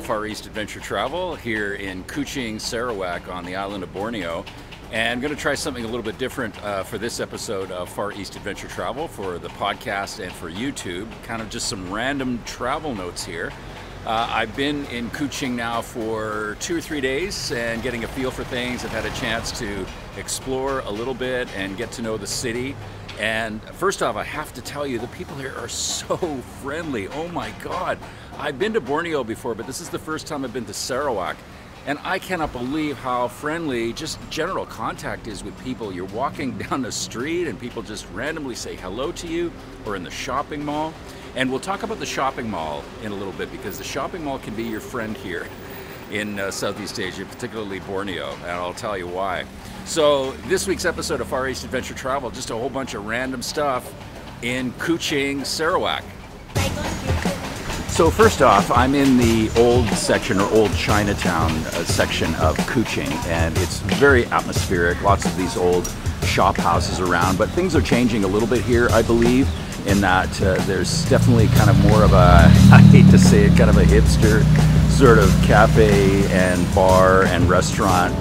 Far East Adventure Travel here in Kuching, Sarawak on the island of Borneo, and I'm going to try something a little bit different for this episode of Far East Adventure Travel for the podcast and for YouTube. Kind of just some random travel notes here. I've been in Kuching now for 2 or 3 days and getting a feel for things. I've had a chance to explore a little bit and get to know the city. And first off, I have to tell you, the people here are so friendly. Oh my God. I've been to Borneo before, but this is the first time I've been to Sarawak. And I cannot believe how friendly just general contact is with people. You're walking down the street and people just randomly say hello to you, or in the shopping mall. And we'll talk about the shopping mall in a little bit, because the shopping mall can be your friend here in Southeast Asia, particularly Borneo, and I'll tell you why. So this week's episode of Far East Adventure Travel, just a whole bunch of random stuff in Kuching, Sarawak. So first off, I'm in the old section, or old Chinatown section of Kuching, and it's very atmospheric, lots of these old shop houses around, but things are changing a little bit here, I believe, in that there's definitely kind of more of a, I hate to say it, kind of a hipster sort of cafe and bar and restaurant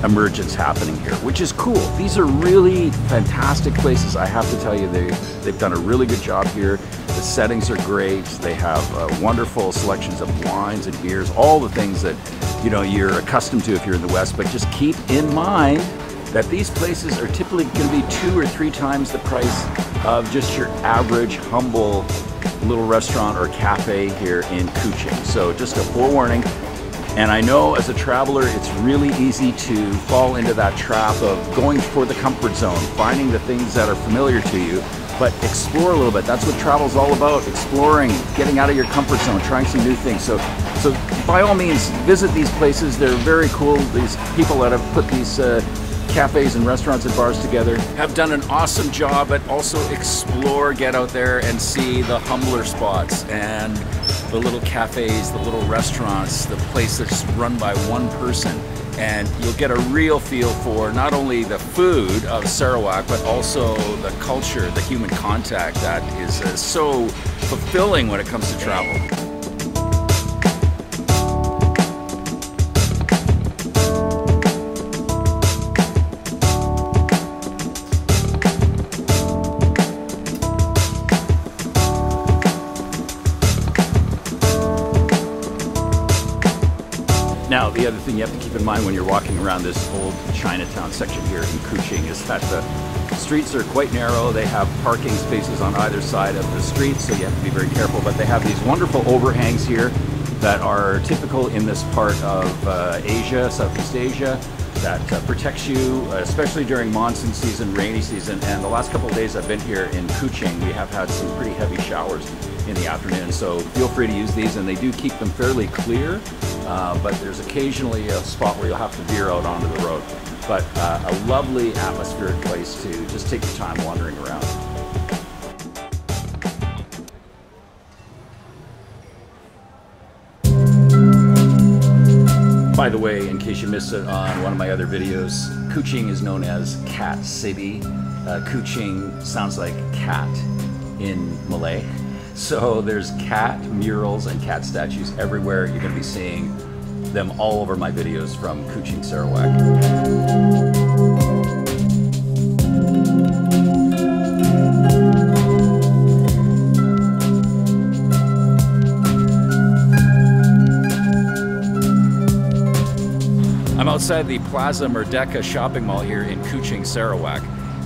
emergence happening here, which is cool. These are really fantastic places. I have to tell you, they've done a really good job here. The settings are great. They have wonderful selections of wines and beers, all the things that you're accustomed to if you're in the West. But just keep in mind that these places are typically going to be 2 or 3 times the price of just your average humble little restaurant or cafe here in Kuching. So just a forewarning. And I know as a traveler, it's really easy to fall into that trap of going for the comfort zone, finding the things that are familiar to you, but explore a little bit. That's what travel's all about, exploring, getting out of your comfort zone, trying some new things. So by all means, visit these places. They're very cool. These people that have put these cafes and restaurants and bars together have done an awesome job, but also explore, get out there and see the humbler spots and the little cafes, the little restaurants, the place that's run by one person. And you'll get a real feel for not only the food of Sarawak, but also the culture, the human contact that is so fulfilling when it comes to travel. Now, the other thing you have to keep in mind when you're walking around this old Chinatown section here in Kuching is that the streets are quite narrow. They have parking spaces on either side of the street, so you have to be very careful. But they have these wonderful overhangs here that are typical in this part of Asia, Southeast Asia, that protects you, especially during monsoon season, rainy season. And the last couple of days I've been here in Kuching, we have had some pretty heavy showers in the afternoon, so feel free to use these, and they do keep them fairly clear, but there's occasionally a spot where you'll have to veer out onto the road. But a lovely atmospheric place to just take your time wandering around. By the way, in case you missed it on one of my other videos, Kuching is known as Cat City. Kuching sounds like cat in Malay. So there's cat murals and cat statues everywhere. You're going to be seeing them all over my videos from Kuching, Sarawak. I'm outside the Plaza Merdeka shopping mall here in Kuching, Sarawak.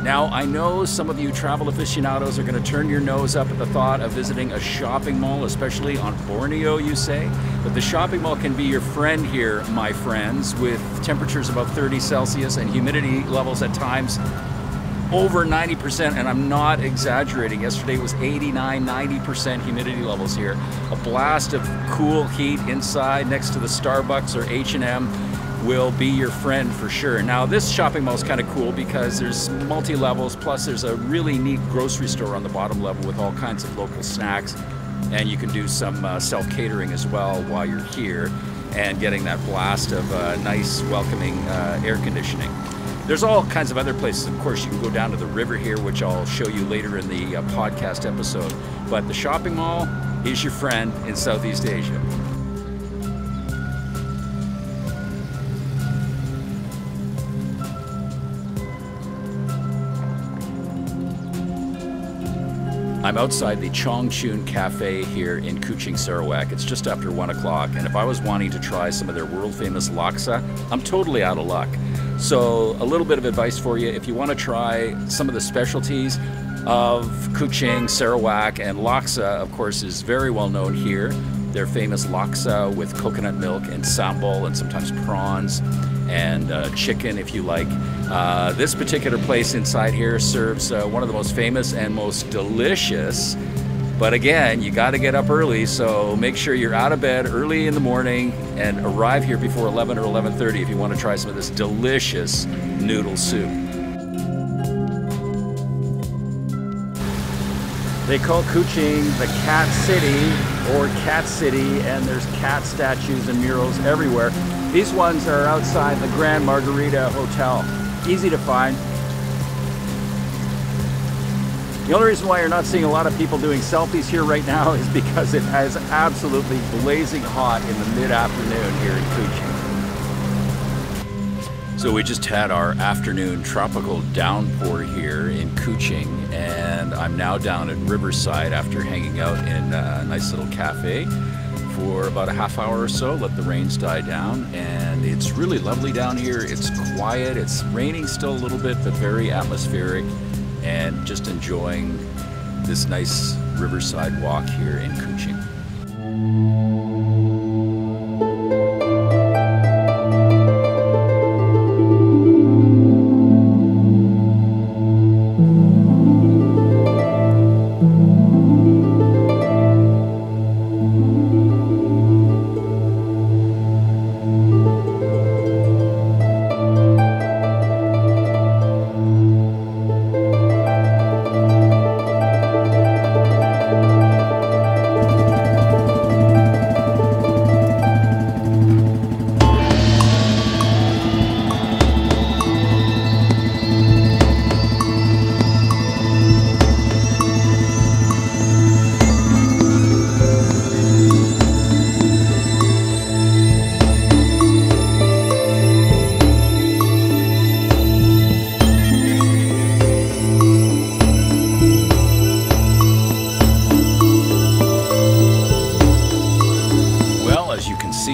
Now, I know some of you travel aficionados are going to turn your nose up at the thought of visiting a shopping mall, especially on Borneo, you say. But the shopping mall can be your friend here, my friends, with temperatures above 30 Celsius and humidity levels at times over 90%, and I'm not exaggerating. Yesterday it was 89, 90% humidity levels here. A blast of cool heat inside next to the Starbucks or H&M will be your friend for sure. Now, this shopping mall is kind of cool because there's multi-levels, plus there's a really neat grocery store on the bottom level with all kinds of local snacks, and you can do some self-catering as well while you're here and getting that blast of nice, welcoming air conditioning. There's all kinds of other places. Of course, you can go down to the river here, which I'll show you later in the podcast episode. But the shopping mall is your friend in Southeast Asia. I'm outside the Chongchun Cafe here in Kuching, Sarawak. It's just after 1 o'clock, and if I was wanting to try some of their world-famous laksa, I'm totally out of luck. So a little bit of advice for you: if you want to try some of the specialties of Kuching, Sarawak, and laksa, of course, is very well known here. Their famous laksa with coconut milk and sambal and sometimes prawns and chicken, if you like. This particular place inside here serves one of the most famous and most delicious, but again, you got to get up early, so make sure you're out of bed early in the morning and arrive here before 11 or 11:30 if you want to try some of this delicious noodle soup. They call Kuching the Cat City or Cat City, and there's cat statues and murals everywhere. These ones are outside the Grand Margarita Hotel. Easy to find. The only reason why you're not seeing a lot of people doing selfies here right now is because it is absolutely blazing hot in the mid-afternoon here in Kuching. So we just had our afternoon tropical downpour here in Kuching, and I'm now down at Riverside after hanging out in a nice little cafe for about a half hour or so, let the rains die down, and it's really lovely down here. It's quiet, it's raining still a little bit, but very atmospheric, and just enjoying this nice riverside walk here in Kuching.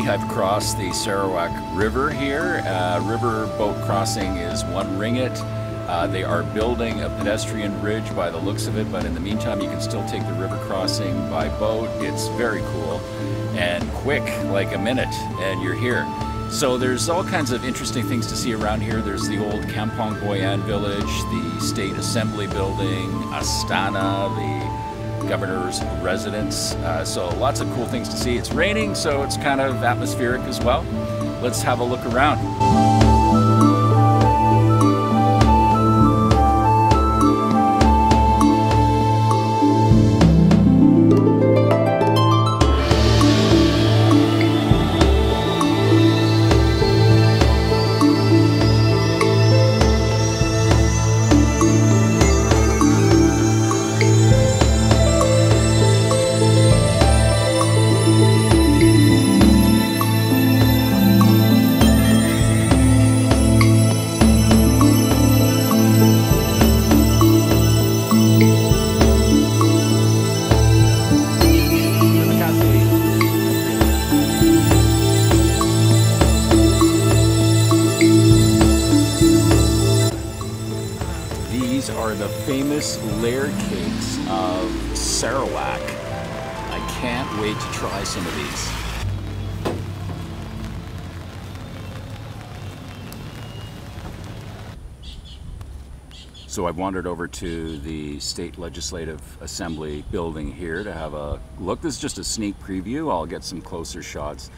I've crossed the Sarawak River here. River boat crossing is 1 ringgit. They are building a pedestrian bridge by the looks of it, but in the meantime you can still take the river crossing by boat. It's very cool and quick, like a minute, and you're here. So there's all kinds of interesting things to see around here. There's the old Kampong Boyan village, the State Assembly building, Astana, the governor's residence. So lots of cool things to see. It's raining, so it's kind of atmospheric as well. Let's have a look around. These are the famous layer cakes of Sarawak. I can't wait to try some of these. So I've wandered over to the State Legislative Assembly building here to have a look. This is just a sneak preview. I'll get some closer shots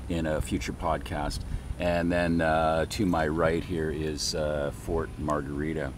in a future podcast. And then to my right here is Fort Margarita.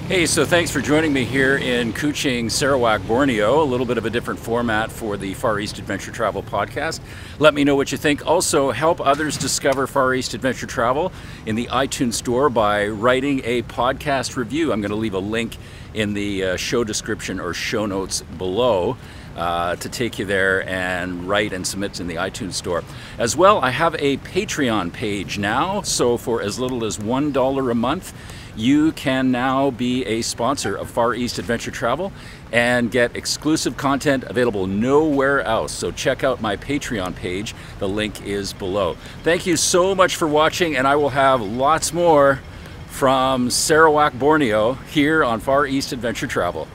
Hey, so thanks for joining me here in Kuching, Sarawak, Borneo. A little bit of a different format for the Far East Adventure Travel podcast. Let me know what you think. Also, help others discover Far East Adventure Travel in the iTunes store by writing a podcast review. I'm going to leave a link in the show description or show notes below to take you there and write and submit in the iTunes store. As well, I have a Patreon page now, so for as little as $1 a month, you can now be a sponsor of Far East Adventure Travel and get exclusive content available nowhere else. So check out my Patreon page. The link is below. Thank you so much for watching, and I will have lots more from Sarawak, Borneo here on Far East Adventure Travel.